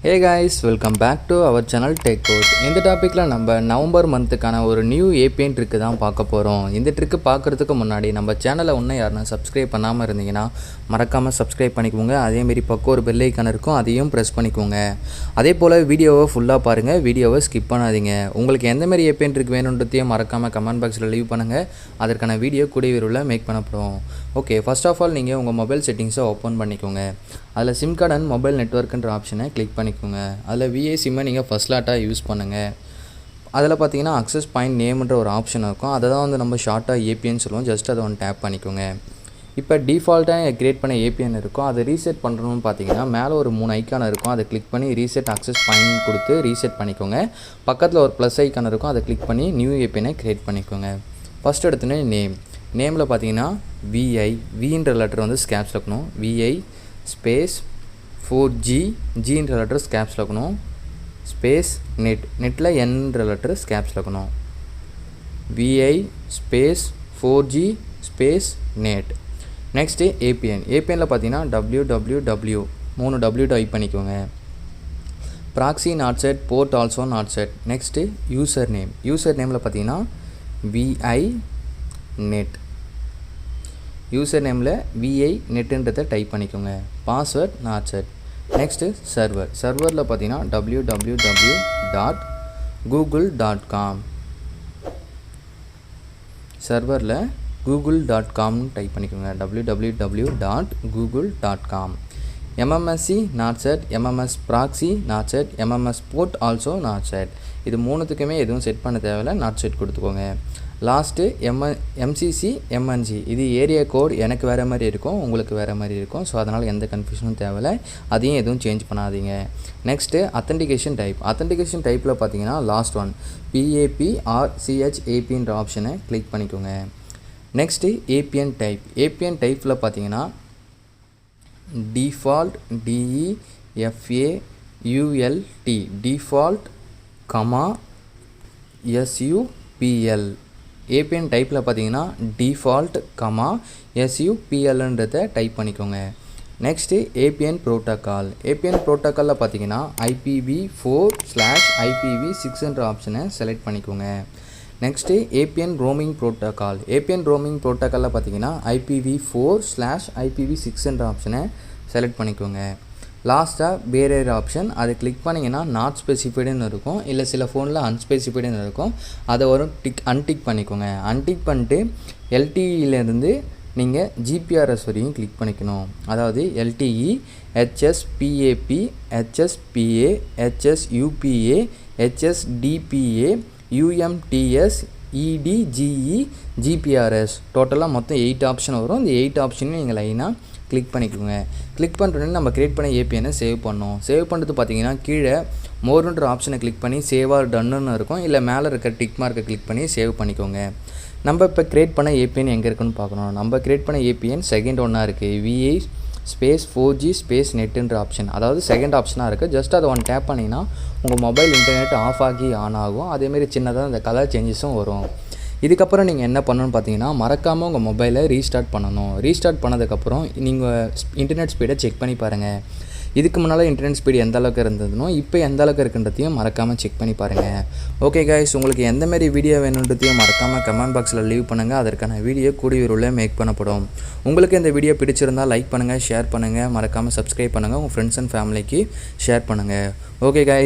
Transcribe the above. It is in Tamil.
Hey guys, welcome back to our channel Techwood. இந்த டாபிக்ல நம்ம நவம்பர் மந்த்துக்கான ஒரு நியூ APN ட்ரிக் தான் பார்க்க போறோம். இந்த ட்ரிக் பார்க்கிறதுக்கு முன்னாடி நம்ம சேனலை இன்னும் யாருன்னா சப்ஸ்கிரைப் பண்ணாம இருந்தீங்கன்னா மறக்காம சப்ஸ்கிரைப் பண்ணிக்கோங்க. அதே மாதிரி பக்கம் ஒரு பெல் ஐகான் இருக்கும், அதையும் பிரஸ் பண்ணிக்கோங்க. அதே போல வீடியோவை ஃபுல்லா பாருங்க, வீடியோவை ஸ்கிப் பண்ணாதீங்க. உங்களுக்கு எந்த மாதிரி APN ட்ரிக் வேணும்ன்றதையும் மறக்காம கமெண்ட் பாக்ஸ்ல லீவ் பண்ணுங்க. அதற்கான வீடியோ கூடிய விரைவில் மேக் பண்ணப்படும். ஓகே, ஃபர்ஸ்ட் ஆஃப் ஆல் நீங்கள் உங்கள் மொபைல் செட்டிங்ஸை ஓப்பன் பண்ணிக்கோங்க. அதில் சிம் கார்டு அண்ட் மொபைல் நெட்வொர்க்குன்ற ஆப்ஷனை கிளிக் பண்ணிக்கோங்க. அதில் விஐ சிம்மை நீங்கள் ஃபஸ்ட் லாட்டாக யூஸ் பண்ணுங்கள். அதில் பார்த்தீங்கன்னா அக்சஸ் பாயிண்ட் நேம்ன்ற ஒரு ஆப்ஷன் இருக்கும். அதை தான் நம்ம ஷார்ட்டாக ஏபிஎன்னு சொல்லுவோம். ஜஸ்ட் அதை டேப் பண்ணிக்கோங்க. இப்போ டிஃபால்ட்டாக க்ரியேட் பண்ண ஏபிஎன் இருக்கும். அதை ரீசெட் பண்ணுறோன்னு பார்த்தீங்கன்னா மேலே ஒரு 3 ஐக்கான் இருக்கும். அதை கிளிக் பண்ணி ரீசெட் அக்சஸ் பாயிண்ட் கொடுத்து ரீசெட் பண்ணிக்கோங்க. பக்கத்தில் ஒரு ப்ளஸ் ஐக்கான் இருக்கும். அதை கிளிக் பண்ணி நியூ ஏபிஎனை க்ரியேட் பண்ணிக்கோங்க. ஃபஸ்ட் எடுத்துன்னு நேமில் பார்த்தீங்கன்னா வின்ற லெட்டர் ஸ்கேப்ஸில் இருக்கணும். விஐ ஸ்பேஸ் 4G ஜின்ற லெட்டர் ஸ்கேப்ஸில் இருக்கணும். ஸ்பேஸ் நெட்டில் என்ற லெட்டர் ஸ்கேப்ஸில் இருக்கணும். VI space 4G space net. Next ஏபிஎனில் பார்த்தீங்கன்னா www 3 W டைப் பண்ணிக்கோங்க. Proxy not set, port also not set. Next user நேமில் பார்த்தீங்கன்னா விஐ நெட். யூசர் நேமில் விஐ நெட்டுன்றதை டைப் பண்ணிக்கோங்க. Password not set. நெக்ஸ்ட்டு சர்வரில் பார்த்தீங்கன்னா www.google.com. சர்வரில் google.com டைப் பண்ணிக்கோங்க. www.google.com. MMSC not set, MMS proxy not set, MMS port also not set. இது மூணுத்துக்குமே எதுவும் செட் பண்ண தேவையில்லை, நாட் செட் கொடுத்துக்கோங்க. லாஸ்ட்டு MCC MNG, இது ஏரியா கோட் எனக்கு வேறு மாதிரி இருக்கும், உங்களுக்கு வேறு மாதிரி இருக்கும். ஸோ அதனால் எந்த கன்ஃபியூஷனும் தேவையில்லை, அதையும் எதுவும் சேஞ்ச் பண்ணாதீங்க. நெக்ஸ்ட்டு அத்தன்டிகேஷன் டைப்பில் பார்த்தீங்கன்னா லாஸ்ட் ஒன் PAP or CHAPன்ற ஆப்ஷனை கிளிக் பண்ணிக்கோங்க. நெக்ஸ்ட்டு ஏபிஎன் டைப்பில் பார்த்தீங்கன்னா default DEFAULT default SUPL. ABN டைப்பில் பார்த்தீங்கன்னா டிஃபால்ட் SUPLன்றதை டைப் பண்ணிக்கோங்க. நெக்ஸ்ட்டு ஏபிஎன் ப்ரோட்டோக்காலில் பார்த்தீங்கன்னா IPv4/IPv6ன்ற ஆப்ஷனை செலக்ட் பண்ணிக்கோங்க. நெக்ஸ்ட்டு ஏபிஎன் ரோமிங் ப்ரோட்டோக்காலில் பார்த்தீங்கன்னா IPv4/IPv6ன்ற ஆப்ஷனை செலக்ட் பண்ணிக்கோங்க. லாஸ்ட்டாக பேரியர் ஆப்ஷன், அதை கிளிக் பண்ணிங்கன்னா நாட் ஸ்பெசிஃபைடுன்னு இருக்கும், இல்லை சில ஃபோனில் அன்ஸ்பெசிஃபைடுன்னு இருக்கும். அதை அன்டிக் பண்ணிக்கோங்க. அன்டிக் பண்ணிட்டு LTEலேருந்து நீங்கள் GPRS வரையும் கிளிக் பண்ணிக்கணும். அதாவது LTE, HSPAP, HSPA, HSUPA, HSDPA, UMTS, EDGE, GPRS. டோட்டலாக மொத்தம் 8 ஆப்ஷன் வரும். இந்த 8 ஆப்ஷனையும் நீங்கள் லைனாக கிளிக் பண்ணிக்கோங்க. கிளிக் பண்ணுறோன்னு நம்ம க்ரியேட் பண்ண ஏபிஎனை சேவ் பண்ணுறது பார்த்தீங்கன்னா கீழே மோர்ன்ற ஆப்ஷனை கிளிக் பண்ணி சேவ் ஆர் டன்னுன்னு இருக்கும், இல்லை மேலே இருக்க டிக் மார்க்கை கிளிக் பண்ணி சேவ் பண்ணிக்கோங்க. நம்ம இப்போ க்ரியேட் பண்ண ஏபிஎன் எங்கே இருக்குன்னு பார்க்கணும். நம்ம க்ரியேட் பண்ண ஏபிஎன் செகண்ட் ஒன்றா இருக்குது. விஐ ஸ்பேஸ் 4G ஸ்பேஸ் நெட்டுன்ற ஆப்ஷன், அதாவது செகண்ட் ஆப்ஷனாக இருக்குது. ஜஸ்ட் அதை டேப் பண்ணிங்கன்னா உங்கள் மொபைல் இன்டர்நெட் ஆஃப் ஆகி ஆன் ஆகும். அதேமாரி சின்னதாக இந்த கலர் சேஞ்சஸும் வரும். இதுக்கப்புறம் நீங்கள் என்ன பண்ணணும்னு பார்த்தீங்கன்னா மறக்காமல் உங்கள் மொபைலை ரீஸ்டார்ட் பண்ணணும். ரீஸ்டார்ட் பண்ணதுக்கப்புறம் நீங்கள் இன்டர்நெட் ஸ்பீடை செக் பண்ணி பாருங்கள். இதுக்கு முன்னால் இன்டர்நெட் ஸ்பீடு எந்த அளவுக்கு இருந்ததுனோ இப்போ எந்த அளவுக்கு இருக்குன்றதையும் மறக்காமல் செக் பண்ணி பாருங்கள். ஓகே கைஸ், உங்களுக்கு எந்த மாதிரி வீடியோ வேணுன்றதையும் மறக்காமல் கமெண்ட் பாக்ஸில் லீவ் பண்ணுங்கள். அதற்கான வீடியோ கூடிய விரைவில் மேக் பண்ணப்படும். உங்களுக்கு இந்த வீடியோ பிடிச்சிருந்தால் லைக் பண்ணுங்கள், ஷேர் பண்ணுங்கள், மறக்காமல் சப்ஸ்கிரைப் பண்ணுங்கள், உங்கள் ஃப்ரெண்ட்ஸ் அண்ட் ஃபேமிலிக்கு ஷேர் பண்ணுங்கள். Okay guys.